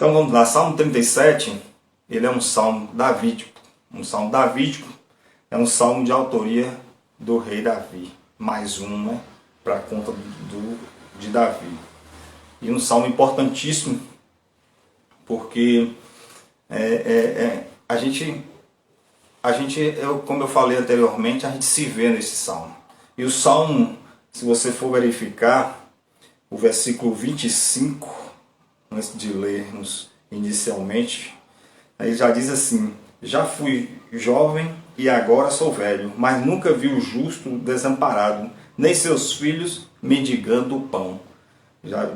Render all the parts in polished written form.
Então vamos lá, Salmo 37, ele é um salmo davídico. Um salmo davídico é um salmo de autoria do rei Davi. Mais um, né, para conta de Davi. E um salmo importantíssimo, porque como eu falei anteriormente, a gente se vê nesse salmo. E o salmo, se você for verificar, o versículo 25, antes de lermos inicialmente, aí já diz assim: já fui jovem e agora sou velho, mas nunca vi o justo desamparado, nem seus filhos mendigando o pão.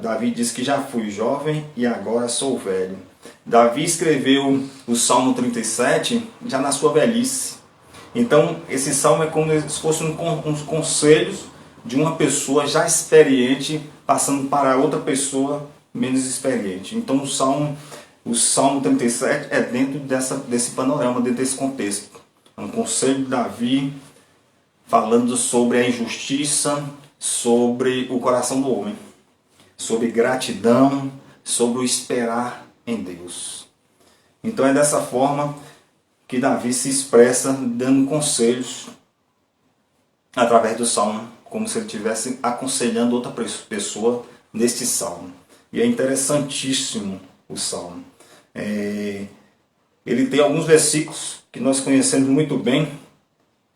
Davi diz que já fui jovem e agora sou velho. Davi escreveu o Salmo 37 já na sua velhice. Então esse salmo é como se fosse uns conselhos de uma pessoa já experiente passando para outra pessoa menos experiente. Então o Salmo 37 é dentro desse panorama, dentro desse contexto. É um conselho de Davi falando sobre a injustiça, sobre o coração do homem, sobre gratidão, sobre o esperar em Deus. Então é dessa forma que Davi se expressa, dando conselhos através do salmo, como se ele estivesse aconselhando outra pessoa neste salmo. E é interessantíssimo o salmo. Ele tem alguns versículos que nós conhecemos muito bem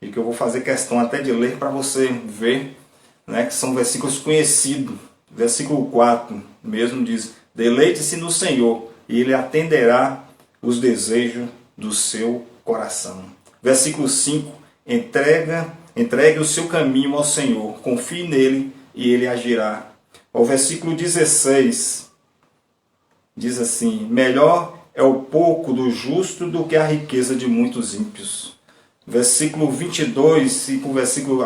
e que eu vou fazer questão até de ler para você ver, né, que são versículos conhecidos. Versículo 4 mesmo diz: deleite-se no Senhor e Ele atenderá os desejos do seu coração. Versículo 5: entregue o seu caminho ao Senhor, confie nele e Ele agirá. O versículo 16 diz assim: melhor é o pouco do justo do que a riqueza de muitos ímpios. Versículo 22 e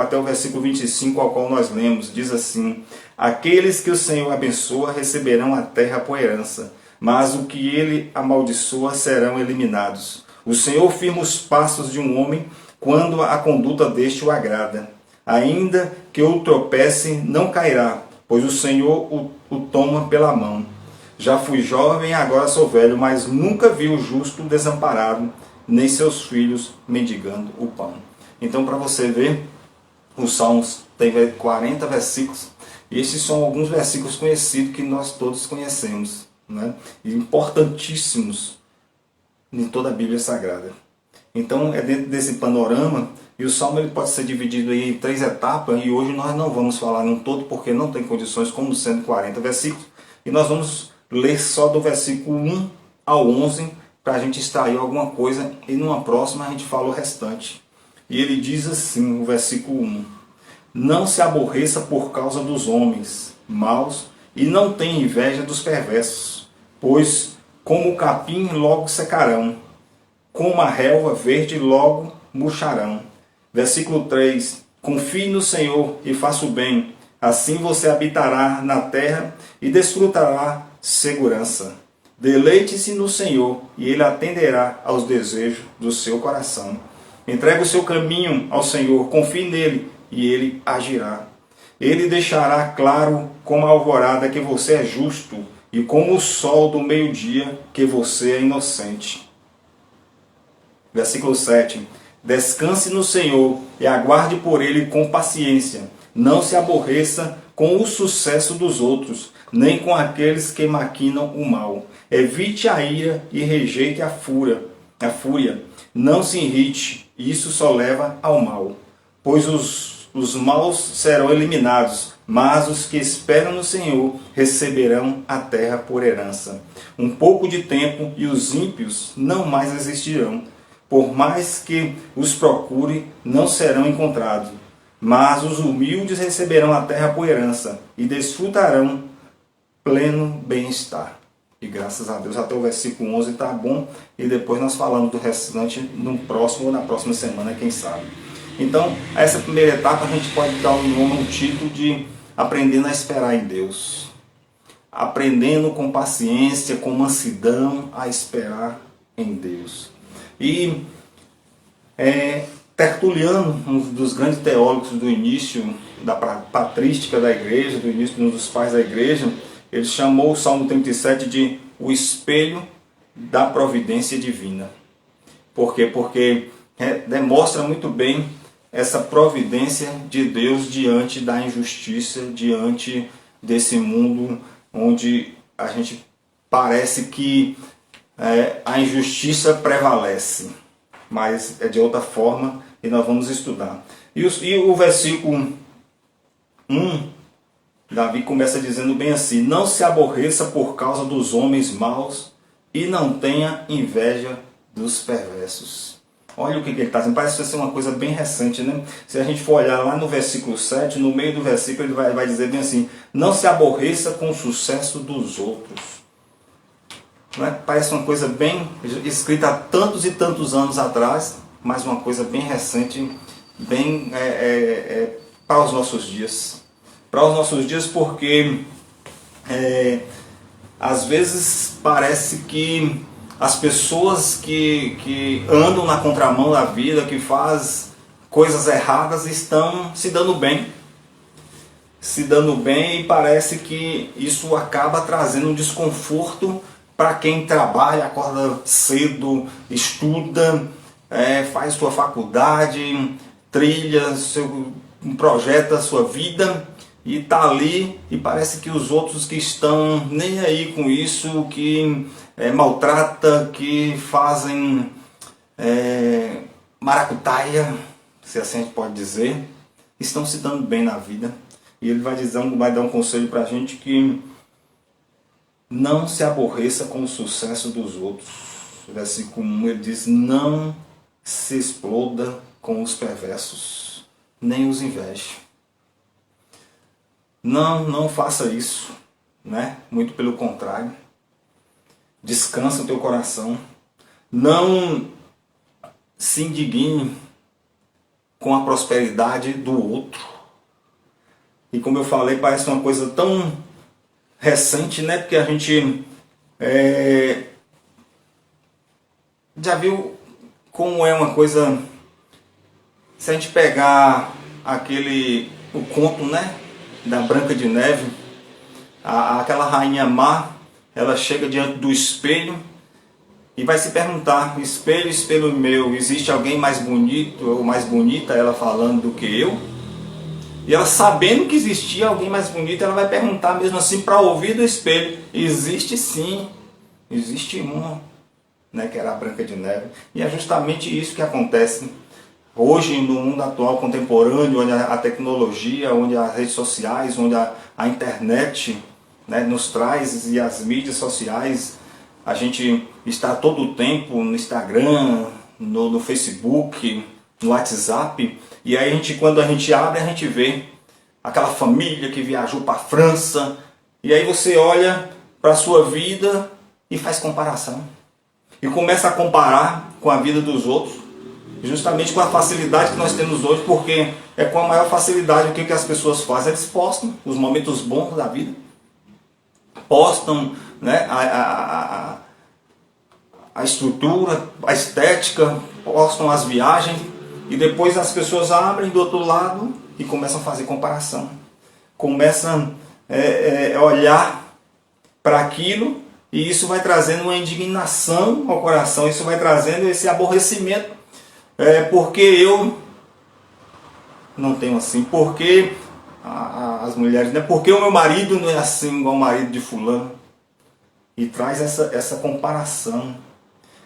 até o versículo 25, ao qual nós lemos, diz assim: aqueles que o Senhor abençoa receberão a terra por herança, mas o que ele amaldiçoa serão eliminados. O Senhor firma os passos de um homem quando a conduta deste o agrada. Ainda que o tropece, não cairá, pois o Senhor o toma pela mão. Já fui jovem e agora sou velho, mas nunca vi o justo desamparado, nem seus filhos mendigando o pão. Então, para você ver, os Salmos tem 40 versículos, e esses são alguns versículos conhecidos que nós todos conhecemos, né? E importantíssimos em toda a Bíblia Sagrada. Então, é dentro desse panorama, e o Salmo ele pode ser dividido aí em 3 etapas, e hoje nós não vamos falar num todo, porque não tem condições, como sendo 40 versículos, e nós vamos ler só do versículo 1 ao 11, para a gente extrair alguma coisa, e numa próxima a gente fala o restante. E ele diz assim, o versículo 1: não se aborreça por causa dos homens maus, e não tenha inveja dos perversos, pois como o capim logo secarão, como a relva verde logo murcharão. Versículo 3: confie no Senhor e faça o bem, assim você habitará na terra e desfrutará segurança. Deleite-se no Senhor e Ele atenderá aos desejos do seu coração. Entregue o seu caminho ao Senhor, confie nele e Ele agirá. Ele deixará claro como a alvorada que você é justo e como o sol do meio-dia que você é inocente. Versículo 7: descanse no Senhor e aguarde por Ele com paciência. Não se aborreça com o sucesso dos outros, nem com aqueles que maquinam o mal. Evite a ira e rejeite a fúria. Não se irrite, isso só leva ao mal. Pois os maus serão eliminados, mas os que esperam no Senhor receberão a terra por herança. Um pouco de tempo e os ímpios não mais existirão. Por mais que os procure, não serão encontrados. Mas os humildes receberão a terra por herança e desfrutarão pleno bem-estar. E graças a Deus, até o versículo 11 está bom. E depois nós falamos do restante no próximo ou na próxima semana, quem sabe. Então, essa primeira etapa a gente pode dar um título de aprendendo a esperar em Deus. Aprendendo com paciência, com mansidão a esperar em Deus. E Tertuliano, um dos grandes teólogos do início da patrística da igreja, do início de um dos pais da igreja, ele chamou o Salmo 37 de o espelho da providência divina. Por quê? Porque demonstra muito bem essa providência de Deus diante da injustiça, diante desse mundo onde a gente parece que a injustiça prevalece, mas é de outra forma e nós vamos estudar. E o versículo 1, Davi começa dizendo bem assim: não se aborreça por causa dos homens maus e não tenha inveja dos perversos. Olha o que ele está dizendo, parece ser uma coisa bem recente, né? Se a gente for olhar lá no versículo 7, no meio do versículo ele vai dizer bem assim: não se aborreça com o sucesso dos outros. Não é? Parece uma coisa bem escrita há tantos e tantos anos atrás, mas uma coisa bem recente, bem para os nossos dias. Para os nossos dias, porque às vezes parece que as pessoas que andam na contramão da vida, que fazem coisas erradas, estão se dando bem. Se dando bem, e parece que isso acaba trazendo um desconforto para quem trabalha, acorda cedo, estuda, faz sua faculdade, trilha, projeta a sua vida e está ali, e parece que os outros que estão nem aí com isso, que maltrata, que fazem maracutaia, se assim a gente pode dizer, estão se dando bem na vida. E ele vai dar um conselho para a gente que não se aborreça com o sucesso dos outros. Versículo 1 ele diz: não se exploda com os perversos, nem os inveje. Não faça isso, né? Muito pelo contrário. Descansa o teu coração. Não se indigne com a prosperidade do outro. E como eu falei, parece uma coisa tão recente, né? Porque a gente já viu como é uma coisa. Se a gente pegar o conto, né, da Branca de Neve, aquela rainha má, ela chega diante do espelho e vai se perguntar: espelho, espelho meu, existe alguém mais bonito ou mais bonita, ela falando, do que eu? E ela, sabendo que existia alguém mais bonito, ela vai perguntar mesmo assim para ouvir do espelho: existe sim, existe uma, né, que era a Branca de Neve. E é justamente isso que acontece hoje no mundo atual, contemporâneo, onde a tecnologia, onde as redes sociais, onde a internet, né, nos traz, e as mídias sociais, a gente está todo o tempo no Instagram, no Facebook, no WhatsApp, e aí quando a gente abre, a gente vê aquela família que viajou para a França, e aí você olha para a sua vida e faz comparação, e começa a comparar com a vida dos outros, justamente com a facilidade que nós temos hoje, porque é com a maior facilidade o que as pessoas fazem, eles postam os momentos bons da vida, postam, né, a estrutura, a estética, postam as viagens, e depois as pessoas abrem do outro lado e começam a fazer comparação, começam a olhar para aquilo, e isso vai trazendo uma indignação ao coração, isso vai trazendo esse aborrecimento, porque eu não tenho assim, porque as mulheres, né, porque o meu marido não é assim igual o marido de fulano, e traz essa comparação.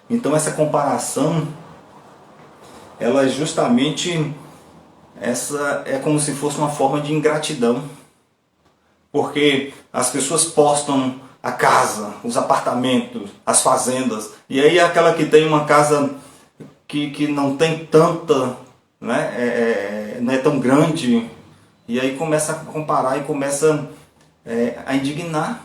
Então essa comparação, ela justamente, essa é como se fosse uma forma de ingratidão, porque as pessoas postam a casa, os apartamentos, as fazendas, e aí aquela que tem uma casa que não tem tanta, né, não é tão grande, e aí começa a comparar e começa a indignar.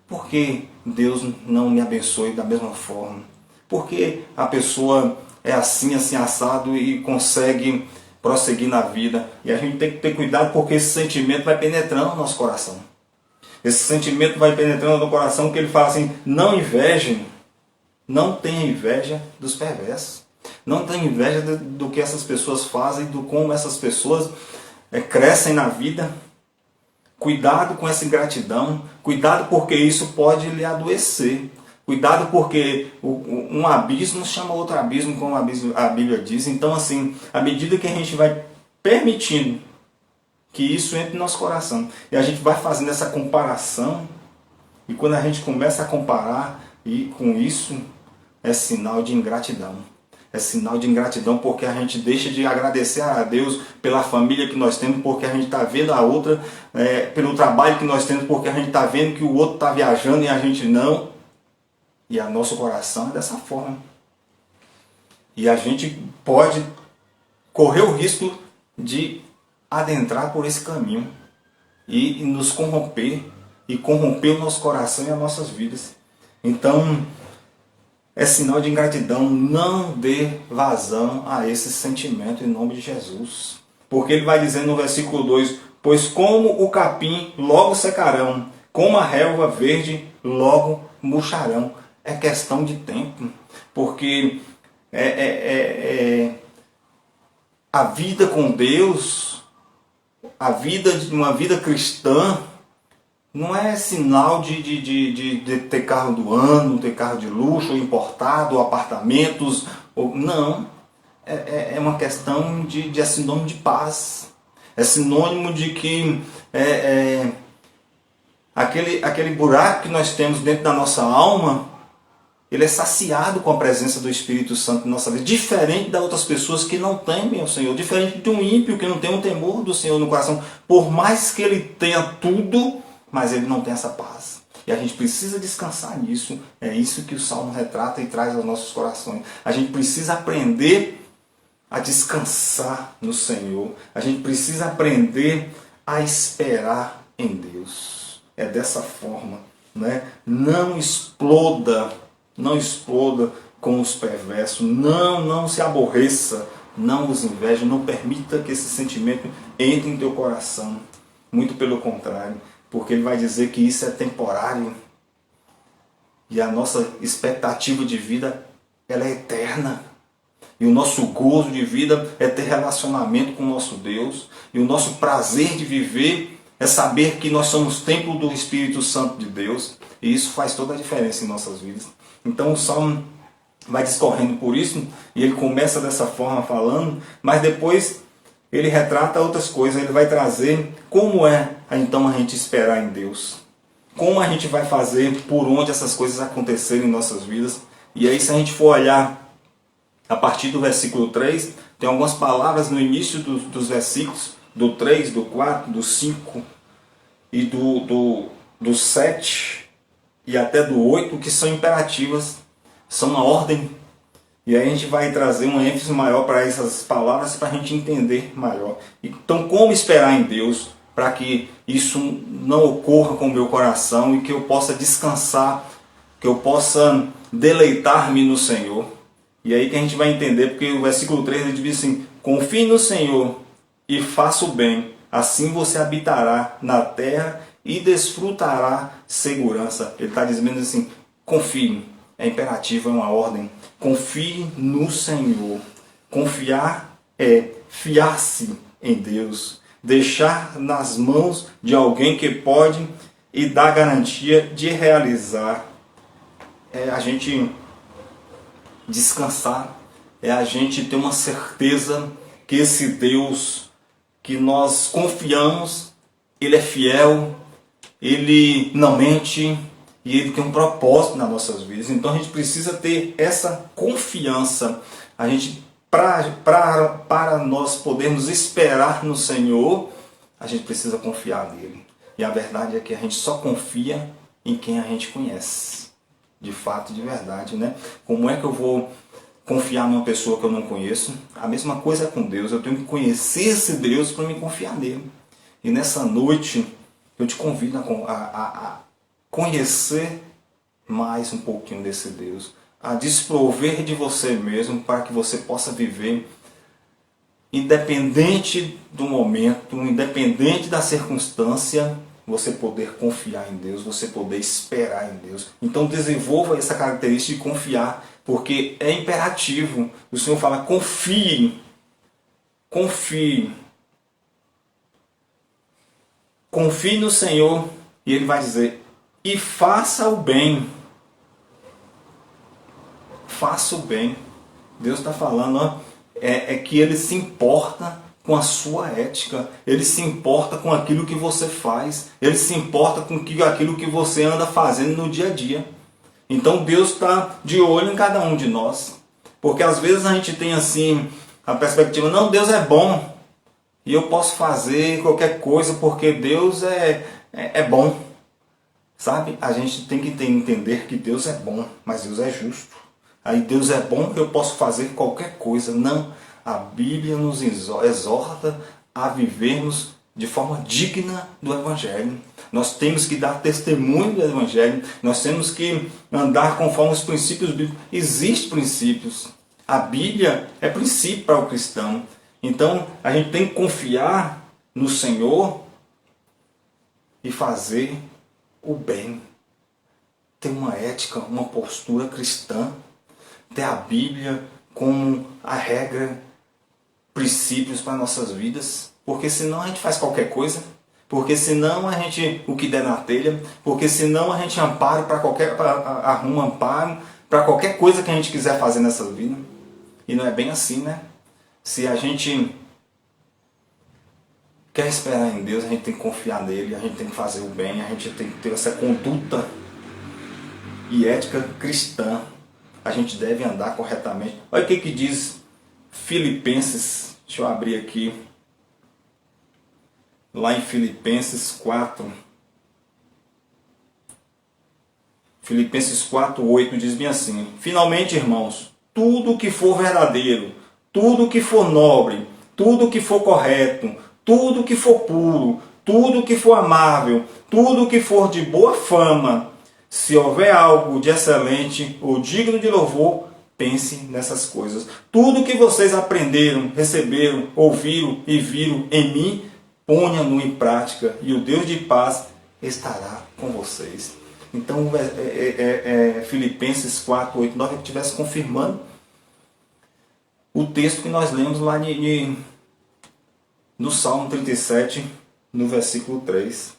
Por que Deus não me abençoe da mesma forma? Por que a pessoa é assim, assim, assado, e consegue prosseguir na vida? E a gente tem que ter cuidado, porque esse sentimento vai penetrando no nosso coração. Esse sentimento vai penetrando no coração, que ele fala assim: não invejem, não tenha inveja dos perversos. Não tenha inveja do que essas pessoas fazem, do como essas pessoas crescem na vida, Cuidado com essa ingratidão, cuidado porque isso pode lhe adoecer. Cuidado porque um abismo chama outro abismo, como a Bíblia diz. Então, assim, à medida que a gente vai permitindo que isso entre no nosso coração, e a gente vai fazendo essa comparação, e quando a gente começa a comparar, e com isso, é sinal de ingratidão. É sinal de ingratidão porque a gente deixa de agradecer a Deus pela família que nós temos, porque a gente está vendo a outra, pelo trabalho que nós temos, porque a gente está vendo que o outro está viajando e a gente não. E o nosso coração é dessa forma. E a gente pode correr o risco de adentrar por esse caminho e nos corromper, e corromper o nosso coração e as nossas vidas. Então, é sinal de ingratidão. Não dê vazão a esse sentimento em nome de Jesus. Porque ele vai dizer no versículo 2: pois como o capim logo secarão, como a relva verde logo murcharão. É questão de tempo. Porque a vida com Deus, a vida de uma vida cristã, não é sinal de ter carro do ano, ter carro de luxo, importado, apartamentos. Não. É uma questão é sinônimo de paz. É sinônimo de que aquele buraco que nós temos dentro da nossa alma, ele é saciado com a presença do Espírito Santo em nossa vida. Diferente das outras pessoas que não temem o Senhor. Diferente de um ímpio que não tem o temor do Senhor no coração. Por mais que ele tenha tudo, mas ele não tem essa paz. E a gente precisa descansar nisso. É isso que o Salmo retrata e traz aos nossos corações. A gente precisa aprender a descansar no Senhor. A gente precisa aprender a esperar em Deus. É dessa forma, né? Não exploda com os perversos. Não se aborreça. Não os inveje. Não permita que esse sentimento entre em teu coração. Muito pelo contrário. Porque ele vai dizer que isso é temporário. E a nossa expectativa de vida, ela é eterna. E o nosso gozo de vida é ter relacionamento com o nosso Deus. E o nosso prazer de viver é saber que nós somos templo do Espírito Santo de Deus. E isso faz toda a diferença em nossas vidas. Então o Salmo vai discorrendo por isso. E ele começa dessa forma falando. Mas depois ele retrata outras coisas. Ele vai trazer como é então a gente esperar em Deus. Como a gente vai fazer por onde essas coisas acontecerem em nossas vidas. E aí, se a gente for olhar a partir do versículo 3, tem algumas palavras no início dos versículos, do 3, do 4, do 5 e do 7 e até do 8, que são imperativas, são uma ordem. E aí a gente vai trazer uma ênfase maior para essas palavras para a gente entender melhor. Então, como esperar em Deus para que isso não ocorra com o meu coração e que eu possa descansar, que eu possa deleitar-me no Senhor. E aí que a gente vai entender, porque o versículo 3 ele diz assim: confie no Senhor e faça o bem, assim você habitará na terra e desfrutará segurança. Ele está dizendo assim: confie, é imperativo, é uma ordem. Confie no Senhor. Confiar é fiar-se em Deus, deixar nas mãos de alguém que pode e dá garantia de realizar. É a gente descansar, é a gente ter uma certeza que esse Deus que nós confiamos, Ele é fiel, Ele não mente e Ele tem um propósito nas nossas vidas. Então a gente precisa ter essa confiança. A gente, para nós podermos esperar no Senhor, a gente precisa confiar nele. E a verdade é que a gente só confia em quem a gente conhece. De fato, de verdade, né? Como é que eu vou confiar numa pessoa que eu não conheço? A mesma coisa é com Deus. Eu tenho que conhecer esse Deus para me confiar nele. E nessa noite, eu te convido a conhecer mais um pouquinho desse Deus. A desprover de você mesmo para que você possa viver independente do momento, independente da circunstância, você poder confiar em Deus, você poder esperar em Deus. Então desenvolva essa característica de confiar, porque é imperativo. O Senhor fala: confie, confie. confie no Senhor, e Ele vai dizer, e faça o bem. Faça o bem. Deus está falando, ó, é que Ele se importa com a sua ética, Ele se importa com aquilo que você faz, Ele se importa com aquilo que você anda fazendo no dia a dia. Então Deus está de olho em cada um de nós, porque às vezes a gente tem assim a perspectiva, não, Deus é bom, e eu posso fazer qualquer coisa porque Deus é bom. Sabe? A gente tem que entender que Deus é bom, mas Deus é justo. Aí Deus é bom, eu posso fazer qualquer coisa. Não. A Bíblia nos exorta a vivermos de forma digna do Evangelho. Nós temos que dar testemunho do Evangelho. Nós temos que andar conforme os princípios bíblicos. Existem princípios. A Bíblia é princípio para o cristão. Então a gente tem que confiar no Senhor e fazer o bem. Ter uma ética, uma postura cristã. Ter a Bíblia como a regra, princípios para nossas vidas. Porque senão a gente faz qualquer coisa. Porque senão a gente, o que der na telha. Porque senão a gente arruma amparo para qualquer coisa que a gente quiser fazer nessa vida. E não é bem assim, né? Se a gente quer esperar em Deus, a gente tem que confiar nele, a gente tem que fazer o bem, a gente tem que ter essa conduta e ética cristã. A gente deve andar corretamente. Olha o que diz Filipenses, deixa eu abrir aqui, lá em Filipenses 4. Filipenses 4:8 diz bem assim: finalmente, irmãos, tudo que for verdadeiro, tudo que for nobre, tudo que for correto, tudo que for puro, tudo que for amável, tudo que for de boa fama, se houver algo de excelente ou digno de louvor, pense nessas coisas. Tudo que vocês aprenderam, receberam, ouviram e viram em mim, ponham-no em prática, e o Deus de paz estará com vocês. Então, Filipenses 4:8, 9, que estivesse confirmando o texto que nós lemos lá no Salmo 37, no versículo 3.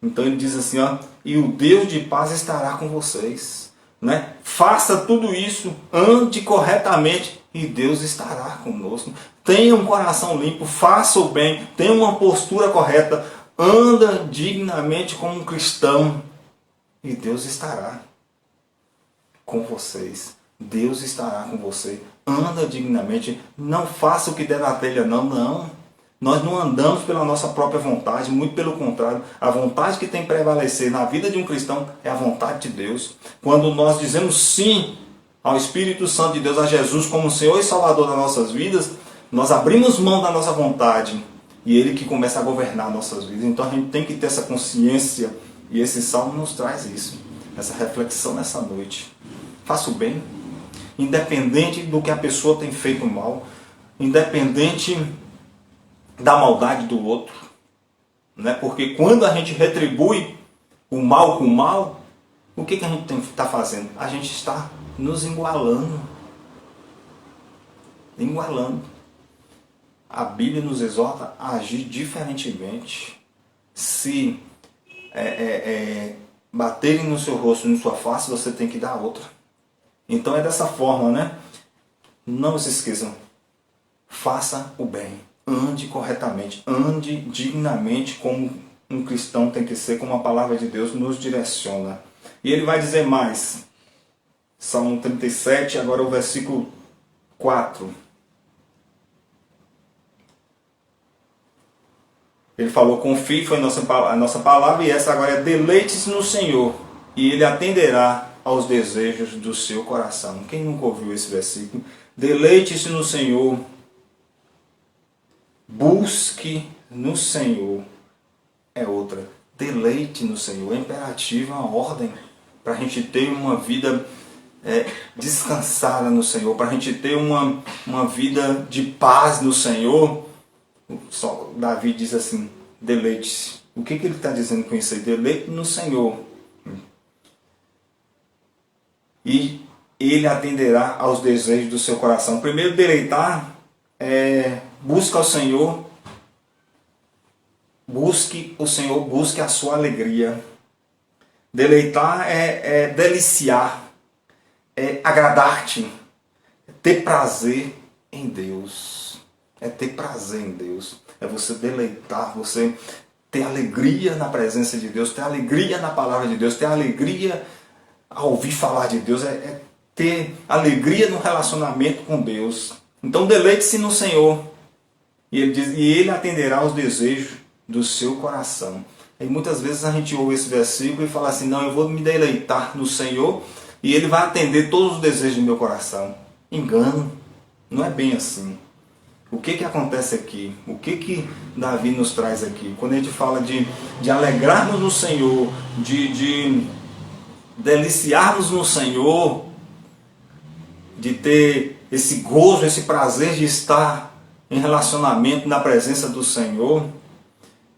Então ele diz assim, ó, e o Deus de paz estará com vocês. Né? Faça tudo isso, ande corretamente e Deus estará conosco. Tenha um coração limpo, faça o bem, tenha uma postura correta, anda dignamente como um cristão e Deus estará com vocês. Deus estará com você. Anda dignamente, não faça o que der na telha, não. Nós não andamos pela nossa própria vontade, muito pelo contrário. A vontade que tem que prevalecer na vida de um cristão é a vontade de Deus. Quando nós dizemos sim ao Espírito Santo de Deus, a Jesus como Senhor e Salvador das nossas vidas, nós abrimos mão da nossa vontade e Ele que começa a governar nossas vidas. Então a gente tem que ter essa consciência e esse salmo nos traz isso, essa reflexão nessa noite. Faça o bem, independente do que a pessoa tem feito mal, independente da maldade do outro, né? Porque quando a gente retribui o mal com o mal, o que a gente está fazendo? A gente está nos igualando. A Bíblia nos exorta a agir diferentemente. Se baterem no seu rosto e na sua face, você tem que dar outra. Então é dessa forma, né? Não se esqueçam, faça o bem. Ande corretamente, ande dignamente como um cristão tem que ser, como a palavra de Deus nos direciona. E ele vai dizer mais, Salmo 37, agora o versículo 4. Ele falou, confie, foi a nossa palavra, e essa agora é, deleite-se no Senhor, e Ele atenderá aos desejos do seu coração. Quem nunca ouviu esse versículo? Deleite-se no Senhor. Busque no Senhor é outra. Deleite no Senhor é imperativo, é uma ordem para a gente ter uma vida descansada no Senhor, para a gente ter uma vida de paz no Senhor. Só Davi diz assim, deleite-se. O que ele está dizendo com isso aí? Deleite no Senhor. E Ele atenderá aos desejos do seu coração. Primeiro, deleitar busca ao Senhor, busque o Senhor, busque a sua alegria. Deleitar é deliciar, é agradar-te, é ter prazer em Deus. É ter prazer em Deus. É você deleitar, você ter alegria na presença de Deus, ter alegria na palavra de Deus, ter alegria ao ouvir falar de Deus, é ter alegria no relacionamento com Deus. Então deleite-se no Senhor. E ele diz, e Ele atenderá aos desejos do seu coração. E muitas vezes a gente ouve esse versículo e fala assim, não, eu vou me deleitar no Senhor e Ele vai atender todos os desejos do meu coração. Engano, não é bem assim. O que acontece aqui? O que Davi nos traz aqui? Quando a gente fala de alegrarmos no Senhor, de deliciarmos no Senhor, de ter esse gozo, esse prazer de estar em relacionamento na presença do Senhor,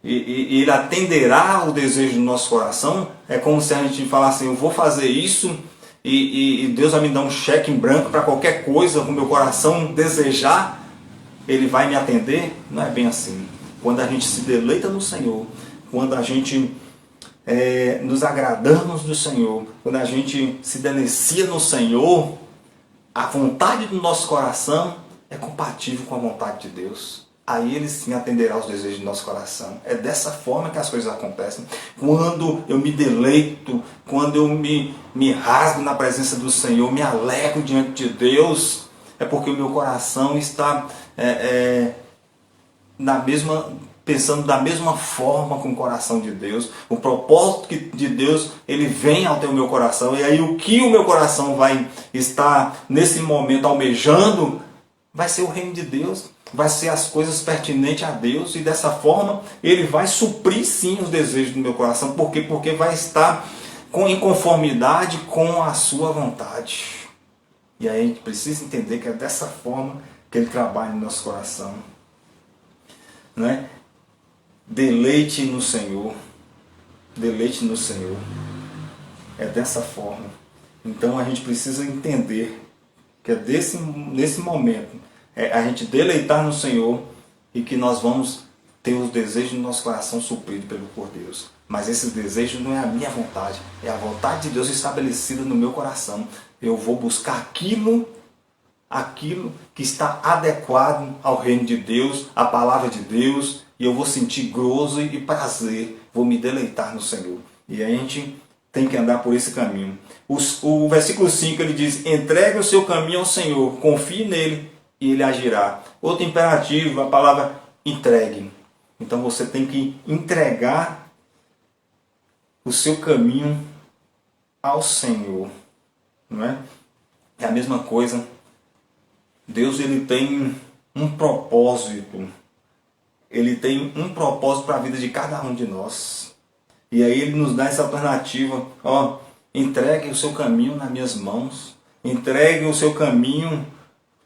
e Ele atenderá o desejo do nosso coração, é como se a gente falasse, eu vou fazer isso, e Deus vai me dar um cheque em branco para qualquer coisa, com o meu coração desejar, Ele vai me atender. Não é bem assim. Quando a gente se deleita no Senhor, quando a gente nos agradamos do Senhor, quando a gente se delicia no Senhor, a vontade do nosso coração é compatível com a vontade de Deus. Aí Ele sim atenderá os desejos do nosso coração. É dessa forma que as coisas acontecem. Quando eu me deleito, quando eu me rasgo na presença do Senhor, me alegro diante de Deus, é porque o meu coração está pensando da mesma forma com o coração de Deus. O propósito de Deus, ele vem até o meu coração. E aí o que o meu coração vai estar nesse momento almejando vai ser o reino de Deus, vai ser as coisas pertinentes a Deus, e dessa forma Ele vai suprir sim os desejos do meu coração. Por quê? Porque vai estar em conformidade com a sua vontade. E aí a gente precisa entender que é dessa forma que Ele trabalha no nosso coração. Não é? Deleite no Senhor. Deleite no Senhor. É dessa forma. Então a gente precisa entender que é nesse momento a gente deleitar no Senhor, e que nós vamos ter os desejos do nosso coração supridos por Deus. Mas esses desejos não é a minha vontade, é a vontade de Deus estabelecida no meu coração. Eu vou buscar aquilo que está adequado ao reino de Deus, à palavra de Deus, e eu vou sentir gozo e prazer, vou me deleitar no Senhor. E a gente tem que andar por esse caminho. O versículo 5 ele diz, entregue o seu caminho ao Senhor, confie nele e Ele agirá. Outro imperativo, a palavra entregue. Então você tem que entregar o seu caminho ao Senhor. Não é? É a mesma coisa. Deus, ele tem um propósito. Ele tem um propósito para a vida de cada um de nós. E aí Ele nos dá essa alternativa. Entregue o seu caminho nas minhas mãos. Entregue o seu caminho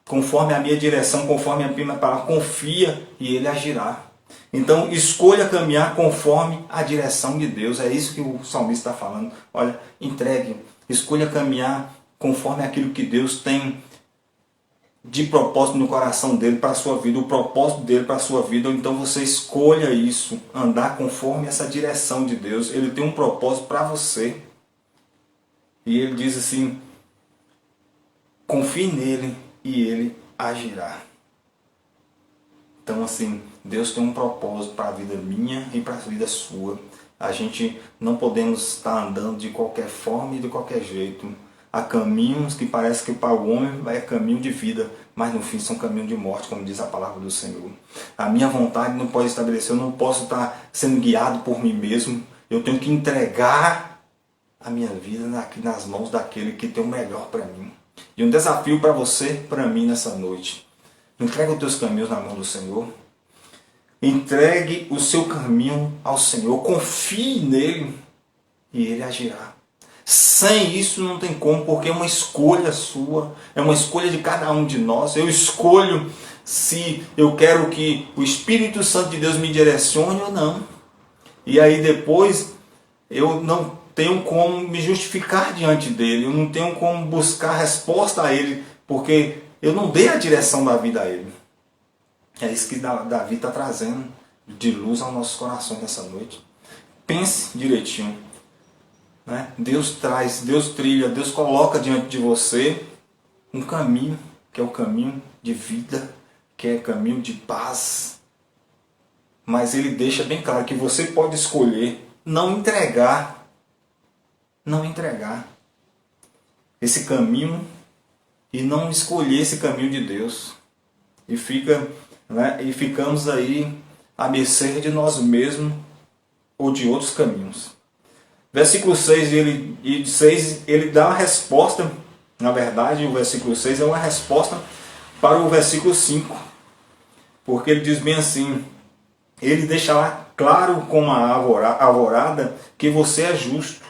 conforme a minha direção, conforme a minha palavra. Confia e Ele agirá. Então escolha caminhar conforme a direção de Deus. É isso que o salmista está falando. Olha, entregue. Escolha caminhar conforme aquilo que Deus tem de propósito no coração dele para a sua vida, o propósito dele para a sua vida. Então você escolha isso, andar conforme essa direção de Deus. Ele tem um propósito para você. E Ele diz assim, confie nele e Ele agirá. Então assim, Deus tem um propósito para a vida minha e para a vida sua. A gente não podemos estar andando de qualquer forma e de qualquer jeito. Há caminhos que parece que para o homem é caminho de vida, mas no fim são caminho de morte, como diz a palavra do Senhor. A minha vontade não pode estabelecer, eu não posso estar sendo guiado por mim mesmo. Eu tenho que entregar a minha vida nas mãos daquele que tem o melhor para mim. E um desafio para você, para mim nessa noite. Entrega os teus caminhos na mão do Senhor. Entregue o seu caminho ao Senhor. Confie nele e Ele agirá. Sem isso não tem como, porque é uma escolha sua, é uma escolha de cada um de nós. Eu escolho se eu quero que o Espírito Santo de Deus me direcione ou não. E aí depois eu não tenho como me justificar diante dele, eu não tenho como buscar resposta a ele, porque eu não dei a direção da vida a ele. É isso que Davi está trazendo. de luz aos nossos corações nessa noite. Pense direitinho, né? Deus traz, Deus trilha, Deus coloca diante de você um caminho, que é o caminho de vida, que é o caminho de paz. Mas Ele deixa bem claro que você pode escolher não entregar esse caminho e não escolher esse caminho de Deus. E ficamos aí à mercê de nós mesmos ou de outros caminhos. Versículo 6, ele dá uma resposta. Na verdade, o versículo 6 é uma resposta para o versículo 5. Porque ele diz bem assim: ele deixará claro como a alvorada que você é justo,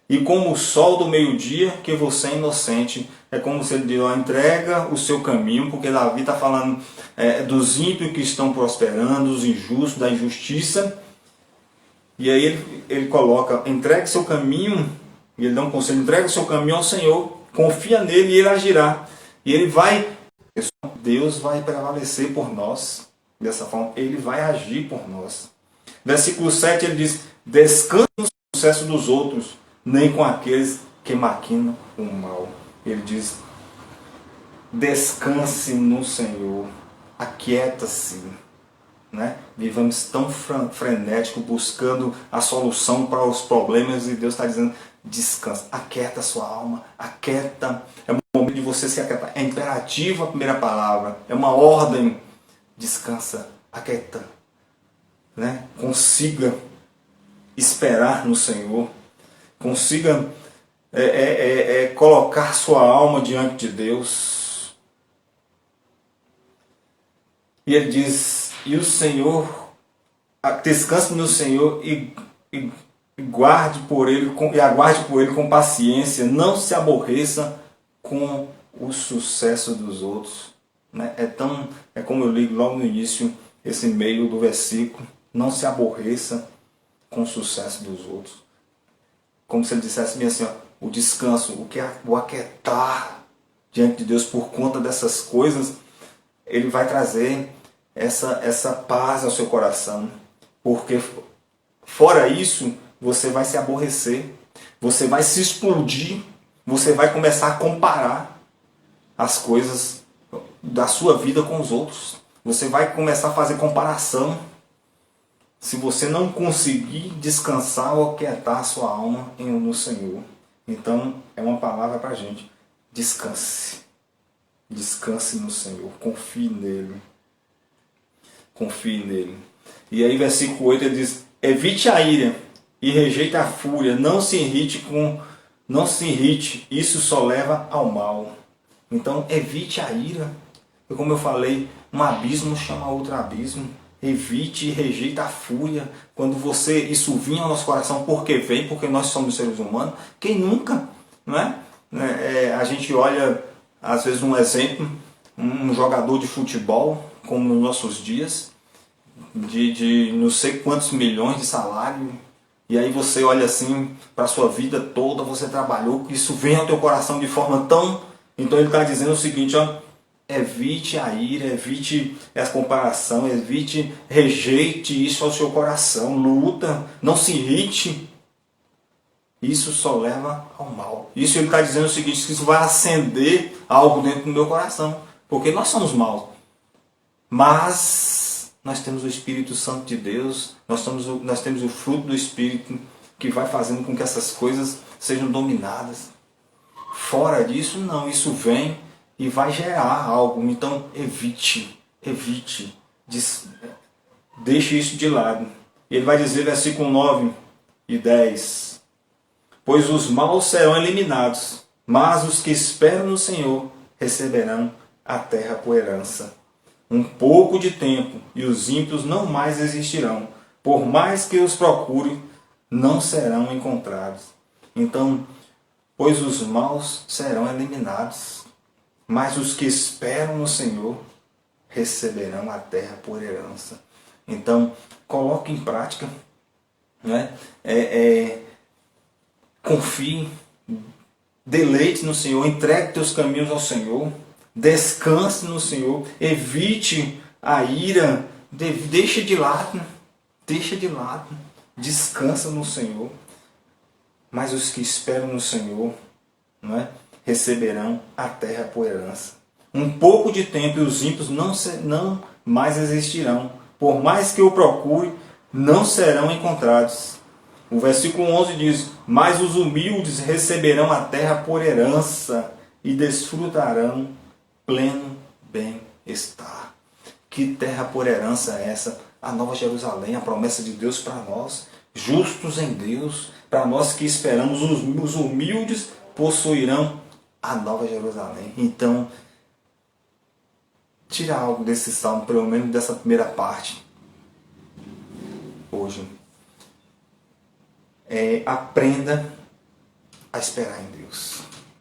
e como o sol do meio-dia que você é inocente. É como se ele diz: entrega o seu caminho, porque Davi está falando dos ímpios que estão prosperando, dos injustos, da injustiça. E aí ele coloca: entregue seu caminho, e ele dá um conselho: entregue o seu caminho ao Senhor, confia nele e ele agirá. E ele vai, Deus vai prevalecer por nós. Dessa forma, ele vai agir por nós. Versículo 7 ele diz: descanse no sucesso dos outros, nem com aqueles que maquinam o mal. Ele diz: descanse no Senhor, aquieta-se. Né? Vivamos tão frenético buscando a solução para os problemas, e Deus está dizendo: descansa, aquieta a sua alma, aquieta. É o momento de você se aquietar. É imperativo a primeira palavra, é uma ordem. Descansa, aquieta, né? Consiga esperar no Senhor, consiga colocar sua alma diante de Deus. E ele diz: e o Senhor, descanse no Senhor e aguarde por ele com paciência, não se aborreça com o sucesso dos outros. Né? É como eu li logo no início, esse meio do versículo: não se aborreça com o sucesso dos outros. Como se ele dissesse bem assim, ó, o descanso, o aquietar diante de Deus por conta dessas coisas, ele vai trazer essa paz ao seu coração. Porque fora isso, você vai se aborrecer, você vai se explodir, você vai começar a comparar as coisas da sua vida com os outros. Você vai começar a fazer comparação. Se você não conseguir descansar ou aquietar a sua alma no Senhor. Então é uma palavra para a gente: descanse. Descanse no Senhor, confie nele. Confie nele. E aí versículo 8 ele diz: evite a ira e rejeite a fúria, não se irrite, isso só leva ao mal. Então evite a ira. E como eu falei, um abismo chama outro abismo. Evite e rejeite a fúria. Quando isso vinha ao nosso coração, porque nós somos seres humanos. Quem nunca, não é? A gente olha, às vezes, um exemplo, um jogador de futebol, como nos nossos dias, de não sei quantos milhões de salário, e aí você olha assim para a sua vida toda, você trabalhou, isso vem ao teu coração de forma tão... Então ele está dizendo o seguinte, ó: evite a ira, evite essa comparação, rejeite isso ao seu coração, luta, não se irrite. Isso só leva ao mal. Isso ele está dizendo o seguinte, que isso vai acender algo dentro do meu coração, porque nós somos maus. Mas nós temos o Espírito Santo de Deus, nós temos o fruto do Espírito que vai fazendo com que essas coisas sejam dominadas. Fora disso, não, isso vem e vai gerar algo. Então evite, deixe isso de lado. E ele vai dizer, versículo 9 e 10: pois os maus serão eliminados, mas os que esperam no Senhor receberão a terra por herança. Um pouco de tempo e os ímpios não mais existirão, por mais que os procure, não serão encontrados. Então, pois os maus serão eliminados, mas os que esperam no Senhor receberão a terra por herança. Então, coloque em prática, né? Confie, deleite no Senhor, entregue teus caminhos ao Senhor, descanse no Senhor, evite a ira deixa de lado, descansa no Senhor. Mas os que esperam no Senhor, não é, receberão a terra por herança. Um pouco de tempo e os ímpios não mais existirão. Por mais que o procure, não serão encontrados. O versículo 11 diz: mas os humildes receberão a terra por herança e desfrutarão pleno bem-estar. Que terra por herança é essa? A Nova Jerusalém, a promessa de Deus para nós, justos em Deus, para nós que esperamos, os humildes possuirão a Nova Jerusalém. Então, tira algo desse salmo, pelo menos dessa primeira parte, hoje. Aprenda a esperar em Deus.